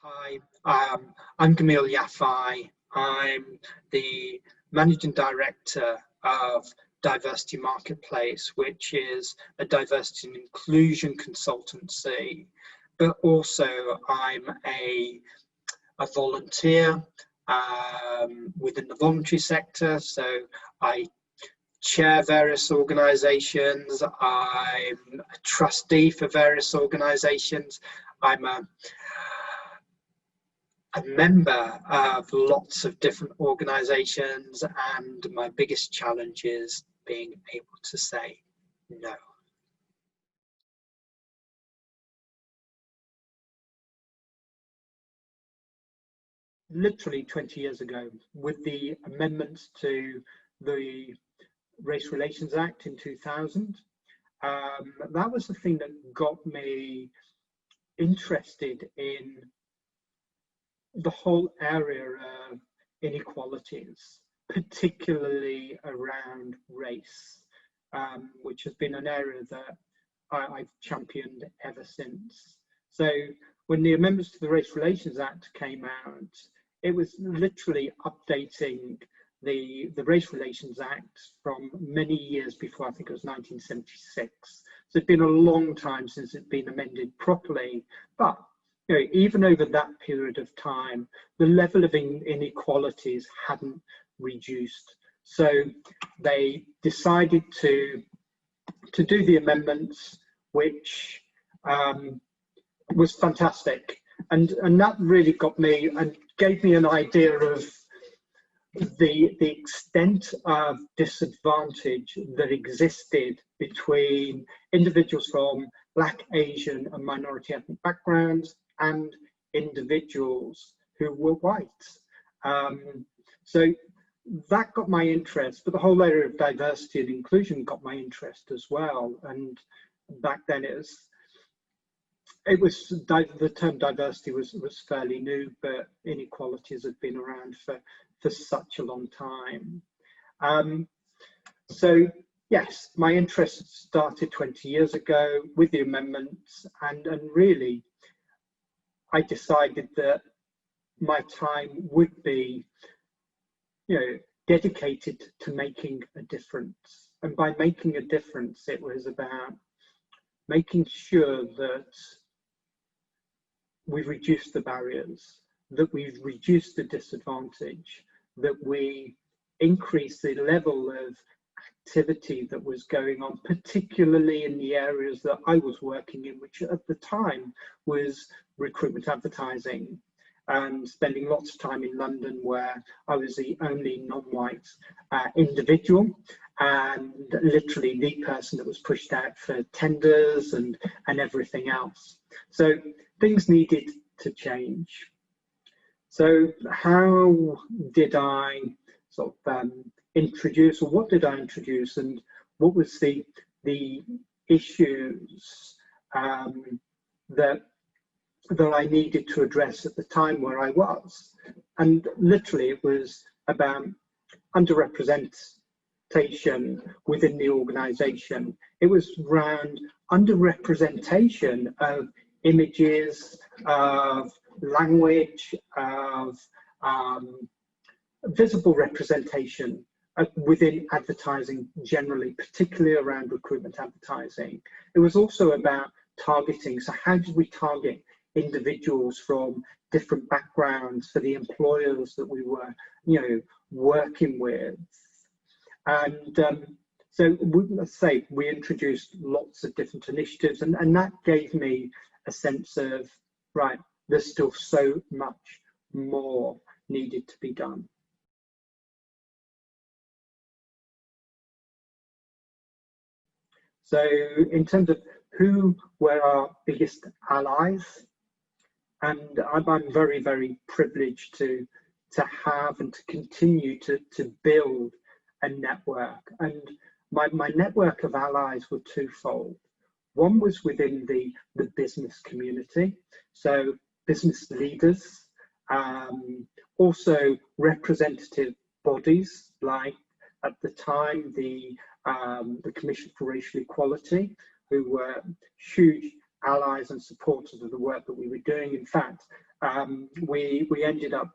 Hi, I'm Gamiel Yafai. I'm the Managing Director of Diversity Marketplace, which is a diversity and inclusion consultancy, but also I'm a volunteer within the voluntary sector. So I chair various organizations, I'm a trustee for various organizations, I'm a member of lots of different organizations, and my biggest challenge is being able to say no. Literally 20 years ago, with the amendments to the Race Relations Act in 2000, that was the thing that got me interested in the whole area of inequalities, particularly around race, which has been an area that I've championed ever since. So when the amendments to the Race Relations Act came out, it was literally updating the Race Relations Act from many years before. I think it was 1976. So it's been a long time since it's been amended properly, but even over that period of time, the level of inequalities hadn't reduced. So they decided to do the amendments, which was fantastic. And that really got me and gave me an idea of the extent of disadvantage that existed between individuals from Black, Asian and minority ethnic backgrounds and individuals who were white. So that got my interest, but the whole area of diversity and inclusion got my interest as well. And back then the term diversity was fairly new, but inequalities had been around for such a long time. So yes, my interest started 20 years ago with the amendments, and really I decided that my time would be, dedicated to making a difference. And by making a difference, it was about making sure that we've reduced the barriers, that we've reduced the disadvantage, that we increase the level of activity that was going on, particularly in the areas that I was working in, which at the time was recruitment advertising, and spending lots of time in London, where I was the only non-white individual and literally the person that was pushed out for tenders and everything else. So things needed to change. So how did I sort of introduce, or what did I introduce, and what was the issues that I needed to address at the time where I was? And literally it was about underrepresentation within the organization. It was around underrepresentation of images, of language, of visible representation within advertising generally, particularly around recruitment advertising. It was also about targeting. So how did we target individuals from different backgrounds for the employers that we were, working with? And so let's say we introduced lots of different initiatives, and that gave me a sense of, right, there's still so much more needed to be done. So in terms of who were our biggest allies, and I'm very, very privileged to have and to continue to build a network. And my network of allies were twofold. One was within the business community, so business leaders, also representative bodies like, at the time, the Commission for Racial Equality, who were huge allies and supporters of the work that we were doing. In fact, we ended up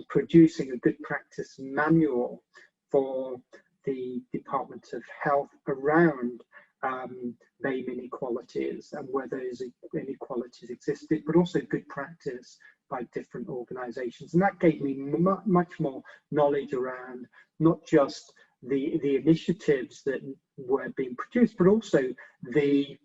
producing a good practice manual for the Department of Health around BAME inequalities and where those inequalities existed, but also good practice by different organisations. And that gave me much more knowledge around not just the initiatives that were being produced, but also the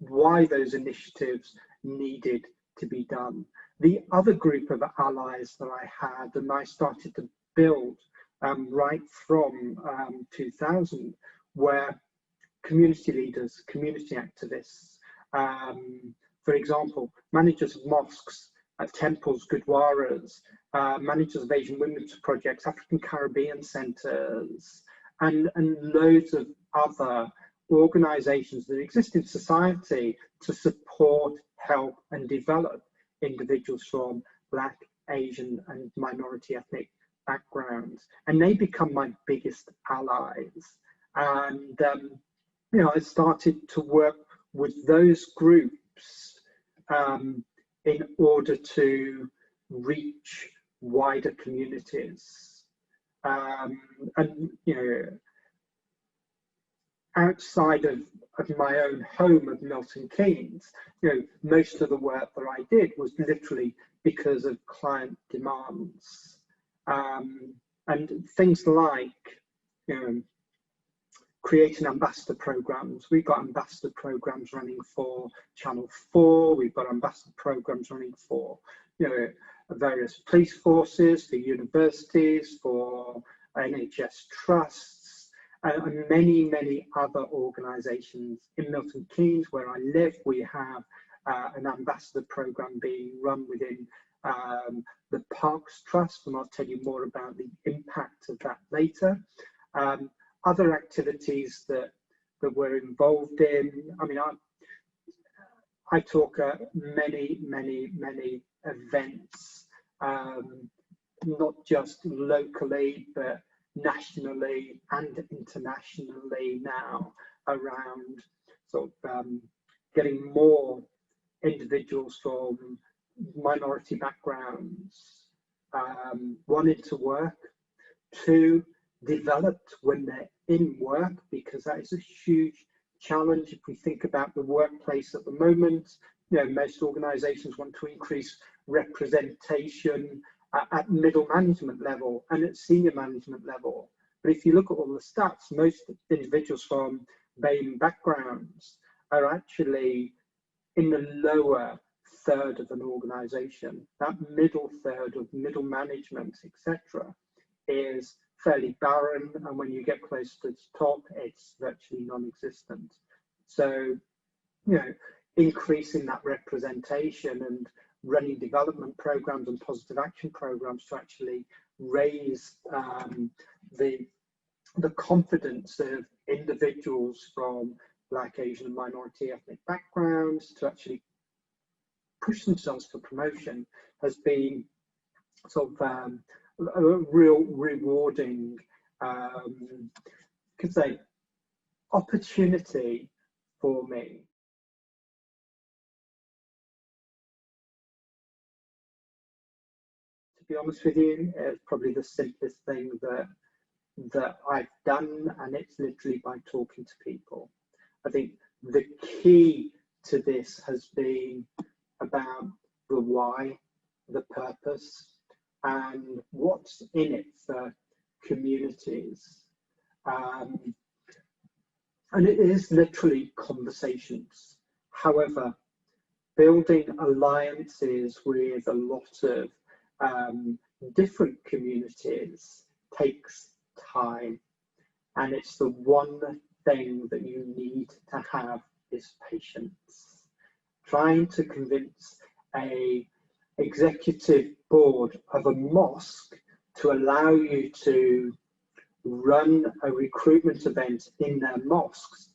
why those initiatives needed to be done. The other group of allies that I had and I started to build right from 2000 were community leaders, community activists. For example, managers of mosques, temples, gurdwaras, managers of Asian women's projects, African Caribbean centres, and loads of other organisations that exist in society to support, help and develop individuals from Black, Asian and minority ethnic backgrounds. And they become my biggest allies. And you know, I started to work with those groups in order to reach wider communities. And you know, outside of my own home of Milton Keynes, you know, most of the work that I did was literally because of client demands. And things like, you know, creating ambassador programs. We've got ambassador programs running for Channel 4. We've got ambassador programs running for, you know, various police forces, for universities, for NHS trusts, and many, many other organisations. In Milton Keynes, where I live, we have an ambassador programme being run within the Parks Trust, and I'll tell you more about the impact of that later. Other activities that we're involved in, I mean, I talk at many events, not just locally, but nationally and internationally now, around sort of getting more individuals from minority backgrounds wanted to work, to developed when they're in work, because that is a huge challenge. If we think about the workplace at the moment, you know, most organizations want to increase representation at middle management level and at senior management level. But if you look at all the stats, most individuals from BAME backgrounds are actually in the lower third of an organization. That middle third of middle management, etc., is fairly barren, and when you get close to the top, it's virtually non-existent. So, you know, increasing that representation and running development programs and positive action programs to actually raise the confidence of individuals from Black, Asian and minority ethnic backgrounds to actually push themselves for promotion has been sort of a real rewarding, could say, opportunity for me. To be honest with you, it's probably the simplest thing that I've done, and it's literally by talking to people. I think the key to this has been about the why, the purpose, and what's in it for communities. And it is literally conversations. However, building alliances with a lot of different communities takes time. And it's the one thing that you need to have is patience. Trying to convince a executive board of a mosque to allow you to run a recruitment event in their mosques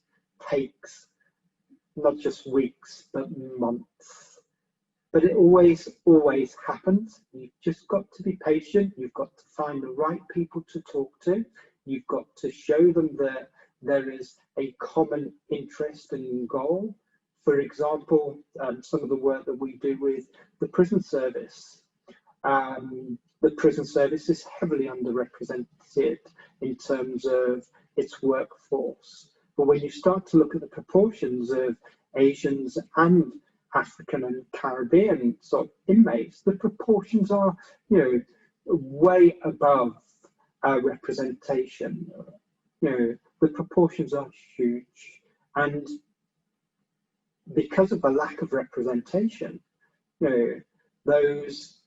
takes not just weeks, but months. But it always happens. You've just got to be patient. You've got to find the right people to talk to. You've got to show them that there is a common interest and goal. For example, some of the work that we do with the prison service. The prison service is heavily underrepresented in terms of its workforce. But when you start to look at the proportions of Asians and African and Caribbean sort of inmates, the proportions are, way above representation. The proportions are huge, and because of the lack of representation, those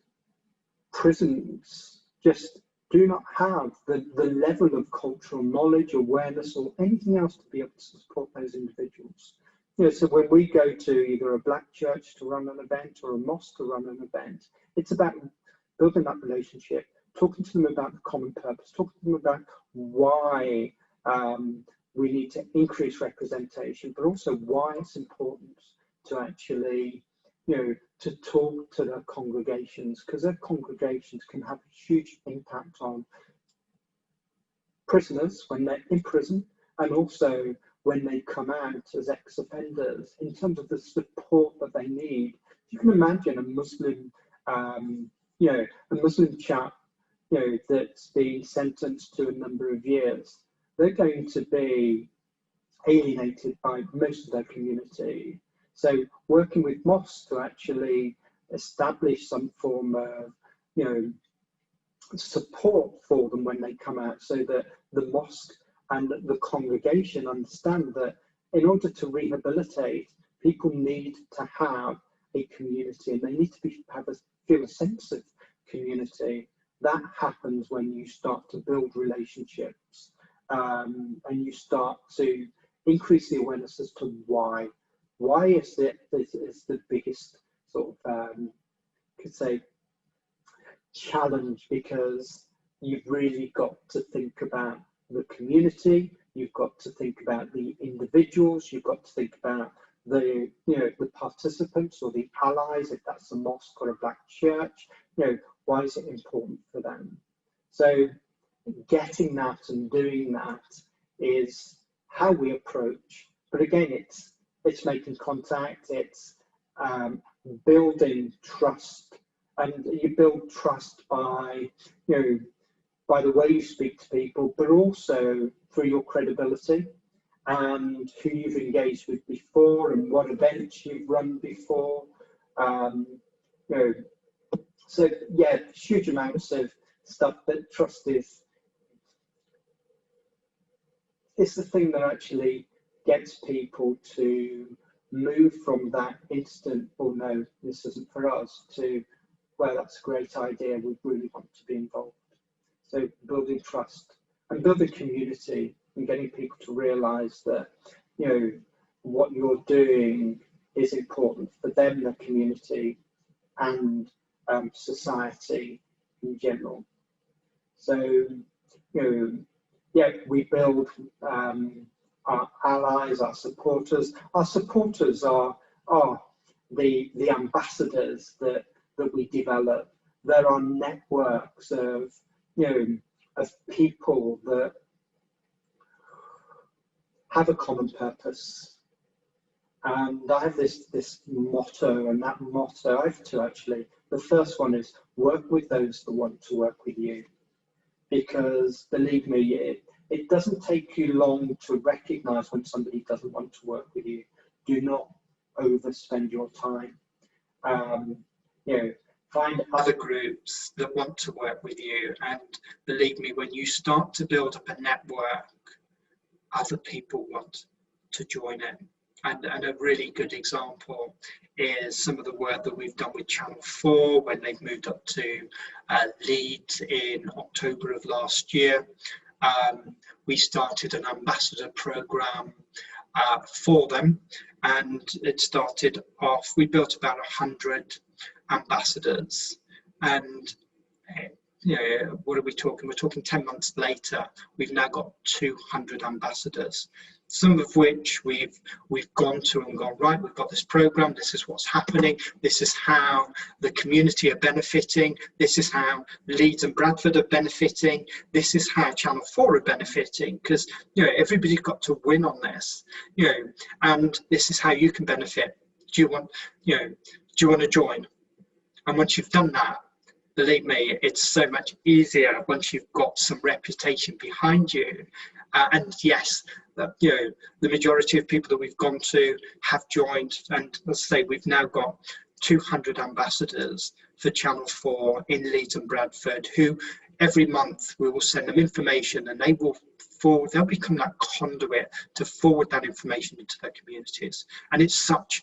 prisons just do not have the level of cultural knowledge, awareness, or anything else to be able to support those individuals. So when we go to either a black church to run an event or a mosque to run an event, it's about building that relationship, talking to them about the common purpose, talking to them about why we need to increase representation, but also why it's important to actually, to talk to their congregations, because their congregations can have a huge impact on prisoners when they're in prison, and also when they come out as ex-offenders, in terms of the support that they need. You can imagine a Muslim, a Muslim chap, that's been sentenced to a number of years. They're going to be alienated by most of their community. So working with mosques to actually establish some form of, support for them when they come out, so that the mosque and the congregation understand that in order to rehabilitate, people need to have a community, and they need to feel a sense of community. That happens when you start to build relationships, and you start to increase the awareness as to why. Why is it is the biggest sort of, could say, challenge, because you've really got to think about the community, you've got to think about the individuals, you've got to think about the the participants or the allies, if that's a mosque or a black church. Why is it important for them? So getting that and doing that is how we approach. But again, it's making contact, it's building trust, and you build trust by by the way you speak to people, but also through your credibility and who you've engaged with before and what events you've run before. So yeah, huge amounts of stuff. But trust is the thing that actually gets people to move from that instant, oh no, this isn't for us, to, well, that's a great idea, we really want to be involved. So building trust and building community and getting people to realise that, what you're doing is important for them, the community, and society in general. So, yeah, we build our allies, our supporters. Our supporters are the ambassadors that we develop. There are networks of of people that have a common purpose. And I have this motto, and that motto, I have two actually. The first one is work with those that want to work with you. Because believe me, it doesn't take you long to recognize when somebody doesn't want to work with you. Do not overspend your time. Find other groups that want to work with you, and believe me, when you start to build up a network, other people want to join it. And a really good example is some of the work that we've done with Channel 4 when they've moved up to Leeds in October of last year. We started an ambassador program for them, and it started off, we built about 100 ambassadors, and what are we talking? We're talking 10 months later, we've now got 200 ambassadors. some of which we've gone to and gone, right, we've got this program, this is what's happening, this is how the community are benefiting, this is how Leeds and Bradford are benefiting, this is how Channel 4 are benefiting, because everybody's got to win on this, and this is how you can benefit. Do you want to join? And once you've done that, believe me, it's so much easier once you've got some reputation behind you. And yes, the majority of people that we've gone to have joined, and let's say we've now got 200 ambassadors for Channel 4 in Leeds and Bradford, who every month we will send them information, and they'll become that conduit to forward that information into their communities. And it's such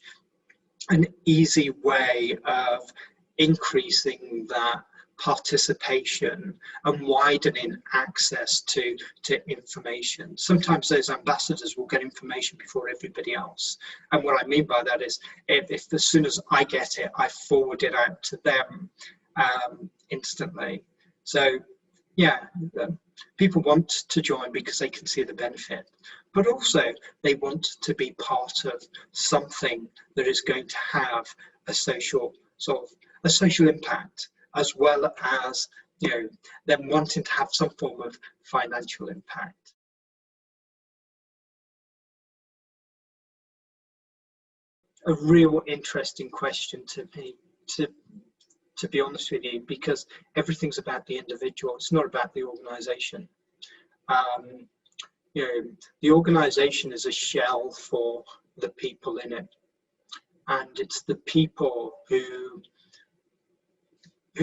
an easy way of increasing that participation and widening access to information. Sometimes those ambassadors will get information before everybody else, and what I mean by that is if as soon as I get it, I forward it out to them instantly. So people want to join because they can see the benefit, but also they want to be part of something that is going to have a social impact, as well as them wanting to have some form of financial impact. A real interesting question to me, to be honest with you, because everything's about the individual. It's not about the organisation. The organisation is a shell for the people in it, and it's the people who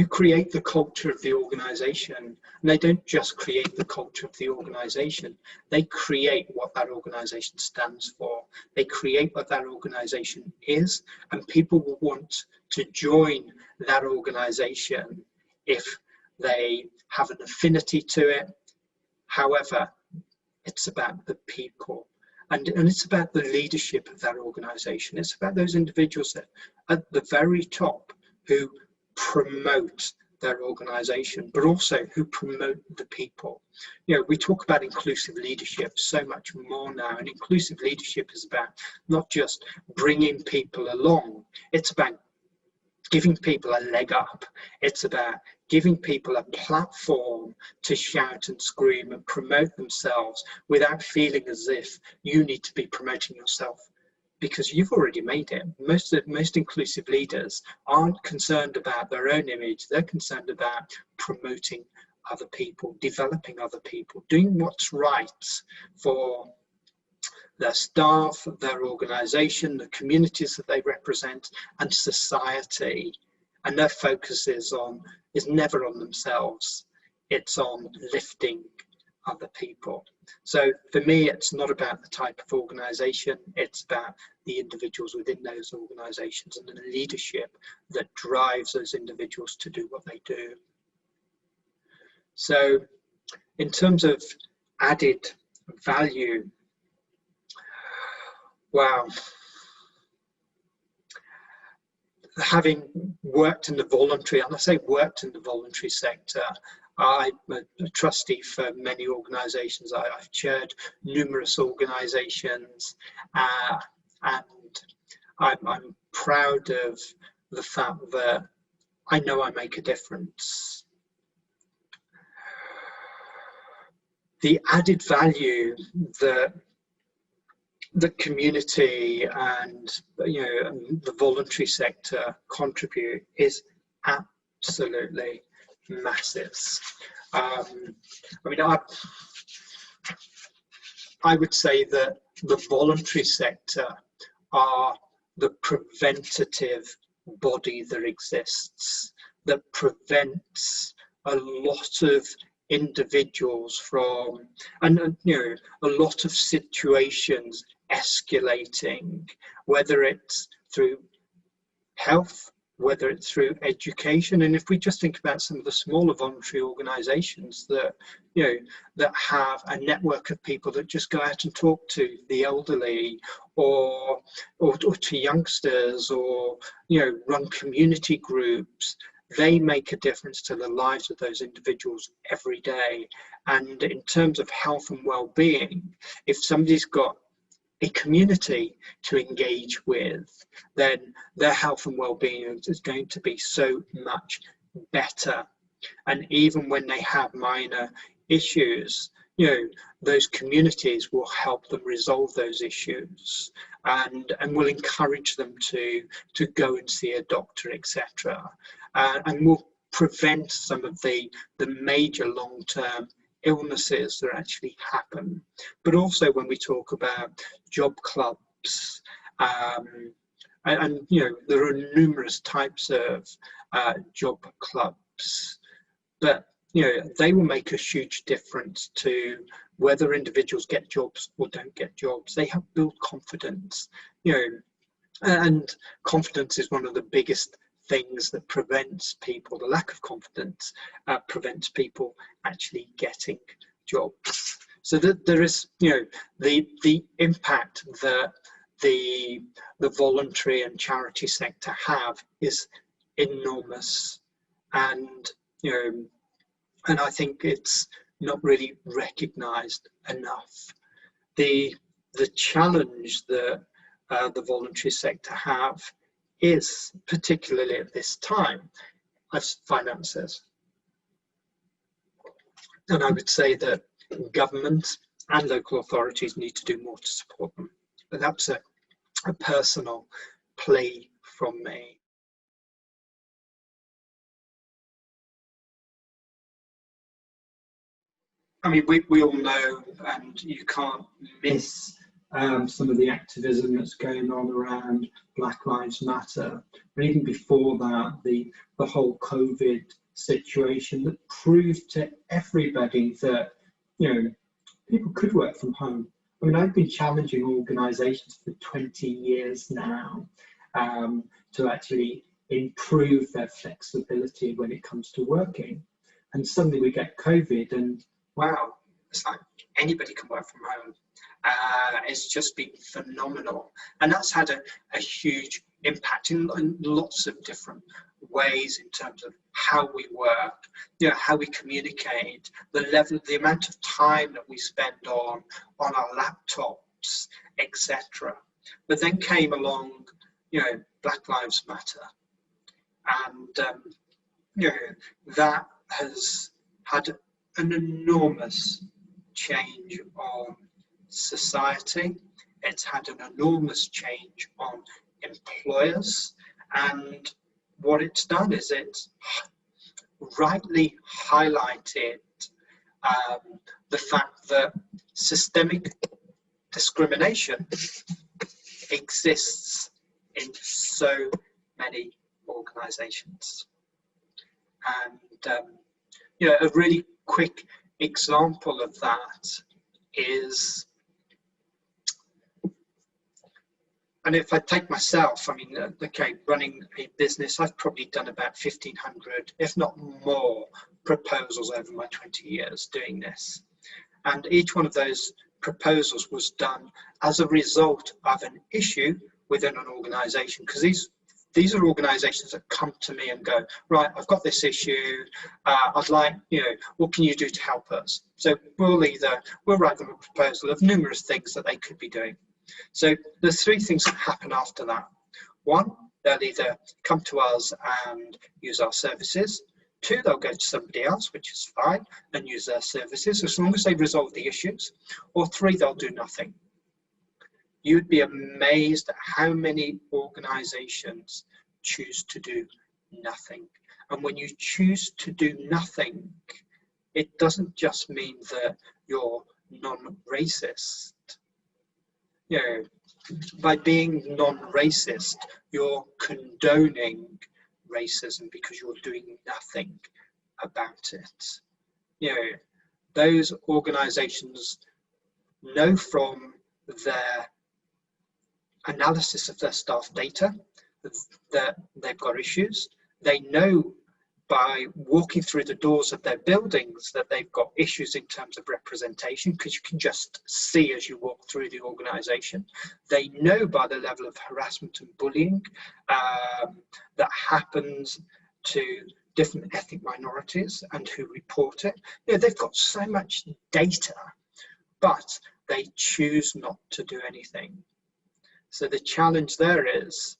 create the culture of the organisation. And they don't just create the culture of the organisation, they create what that organisation stands for. They create what that organisation is, and people will want to join that organisation if they have an affinity to it. However, it's about the people, and it's about the leadership of that organisation. It's about those individuals that at the very top who promote their organisation, but also who promote the people. We talk about inclusive leadership so much more now, and inclusive leadership is about not just bringing people along, it's about giving people a leg up. It's about giving people a platform to shout and scream and promote themselves without feeling as if you need to be promoting yourself, because you've already made it. Most inclusive leaders aren't concerned about their own image. They're concerned about promoting other people, developing other people, doing what's right for their staff, their organisation, the communities that they represent, and society. And their focus is never on themselves. It's on lifting other people. So for me, it's not about the type of organisation, it's about the individuals within those organisations and the leadership that drives those individuals to do what they do. So in terms of added value, wow, having worked in the voluntary, and I say worked in the voluntary sector, I'm a trustee for many organisations. I've chaired numerous organisations, and I'm proud of the fact that I know I make a difference. The added value that the community and the voluntary sector contribute is absolutely massive. I would say that the voluntary sector are the preventative body that exists, that prevents a lot of individuals from, and a lot of situations escalating, whether it's through health, whether it's through education. And if we just think about some of the smaller voluntary organisations that that have a network of people that just go out and talk to the elderly, or to youngsters, or run community groups, they make a difference to the lives of those individuals every day. And in terms of health and well-being, if somebody's got a community to engage with, then their health and well-being is going to be so much better. And even when they have minor issues, those communities will help them resolve those issues, and will encourage them to go and see a doctor, etc., and will prevent some of the major long-term illnesses that actually happen. But also when we talk about job clubs, and there are numerous types of job clubs, but they will make a huge difference to whether individuals get jobs or don't get jobs. They have built confidence, and confidence is one of the biggest things that prevents people, the lack of confidence prevents people actually getting jobs. So that there is, the impact that the voluntary and charity sector have is enormous, and and I think it's not really recognised enough. The challenge that the voluntary sector have is, particularly at this time, as finances. And I would say that government and local authorities need to do more to support them. But that's a personal plea from me. I mean, we all know, and you can't miss some of the activism that's going on around Black Lives Matter. But even before that, the whole COVID situation that proved to everybody that, people could work from home. I mean, I've been challenging organisations for 20 years now to actually improve their flexibility when it comes to working. And suddenly we get COVID and wow, it's like anybody can work from home. It's just been phenomenal. And that's had a huge impact in lots of different ways in terms of how we work, how we communicate, the amount of time that we spend on our laptops, etc. But then came along, Black Lives Matter. And, that has had an enormous change on society. It's had an enormous change on employers, and what it's done is it's rightly highlighted the fact that systemic discrimination exists in so many organisations. And a really quick example of that is, and if I take myself, I mean, okay, running a business, I've probably done about 1,500, if not more, proposals over my 20 years doing this. And each one of those proposals was done as a result of an issue within an organisation, because these are organisations that come to me and go, right, I've got this issue, I'd like, what can you do to help us? So we'll write them a proposal of numerous things that they could be doing. So there's three things that happen after that. One, they'll either come to us and use our services. Two, they'll go to somebody else, which is fine, and use their services as long as they resolve the issues. Or three, they'll do nothing. You'd be amazed at how many organisations choose to do nothing. And when you choose to do nothing, it doesn't just mean that you're non-racist. By being non-racist, you're condoning racism because you're doing nothing about it. Those organisations know from their analysis of their staff data that they've got issues. They know by walking through the doors of their buildings that they've got issues in terms of representation, because you can just see as you walk through the organisation. They know by the level of harassment and bullying that happens to different ethnic minorities and who report it. They've got so much data, but they choose not to do anything. So the challenge there is,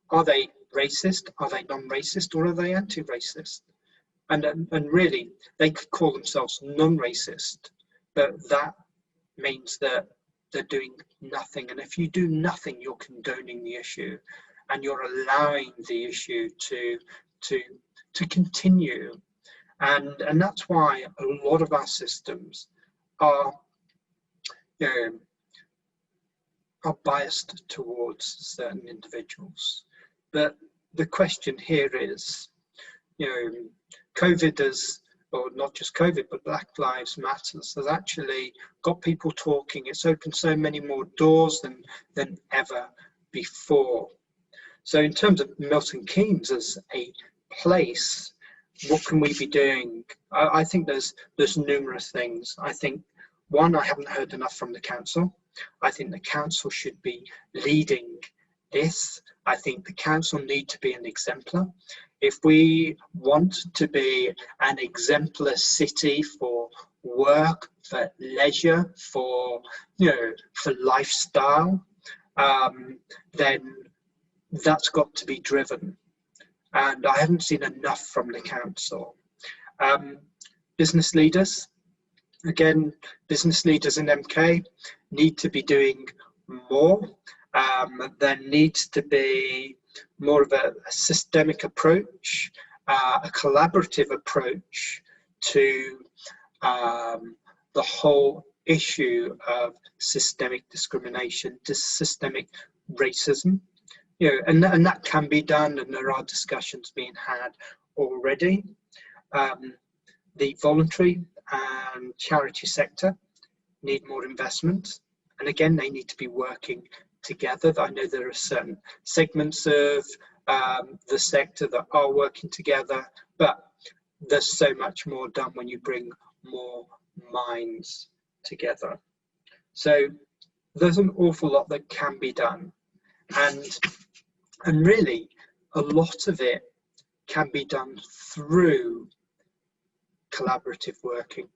are they racist? Are they non-racist? Or are they anti-racist? And really, they could call themselves non-racist, but that means that they're doing nothing. And if you do nothing, you're condoning the issue, and you're allowing the issue to continue. And that's why a lot of our systems are, are biased towards certain individuals. But the question here is, COVID has, or not just COVID, but Black Lives Matter has actually got people talking. It's opened so many more doors than ever before. So in terms of Milton Keynes as a place, what can we be doing? I think there's numerous things. I think, one, I haven't heard enough from the council. I think the council should be leading this. I think the council need to be an exemplar. If we want to be an exemplar city for work, for leisure, for lifestyle, then that's got to be driven. And I haven't seen enough from the council. Business leaders, again, business leaders in MK need to be doing more. There needs to be more of a systemic approach, a collaborative approach to the whole issue of systemic discrimination, to systemic racism. And that can be done, and there are discussions being had already. The voluntary and charity sector need more investment, and again, they need to be working together. I know there are certain segments of the sector that are working together, but there's so much more done when you bring more minds together. So there's an awful lot that can be done, and really a lot of it can be done through collaborative working.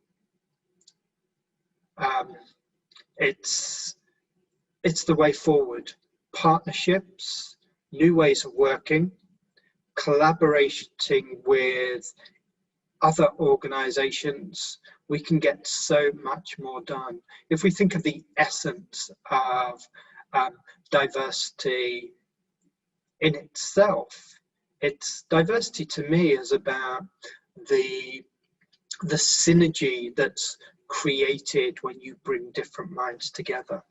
It's the way forward. Partnerships, new ways of working, collaborating with other organizations, we can get so much more done. If we think of the essence of diversity in itself, diversity to me is about the synergy that's created when you bring different minds together.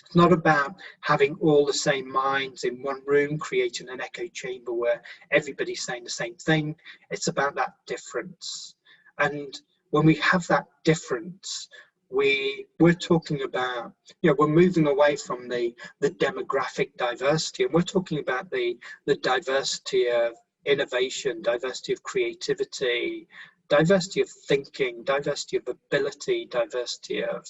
It's not about having all the same minds in one room, creating an echo chamber where everybody's saying the same thing. It's about that difference. And when we have that difference, we're talking about, we're moving away from the demographic diversity, and we're talking about the diversity of innovation, diversity of creativity, diversity of thinking, diversity of ability, diversity of,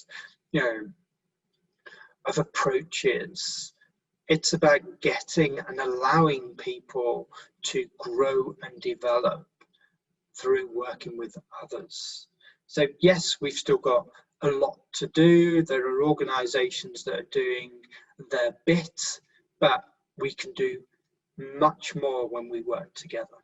of approaches. It's about getting and allowing people to grow and develop through working with others. So yes, we've still got a lot to do. There are organizations that are doing their bit, but we can do much more when we work together.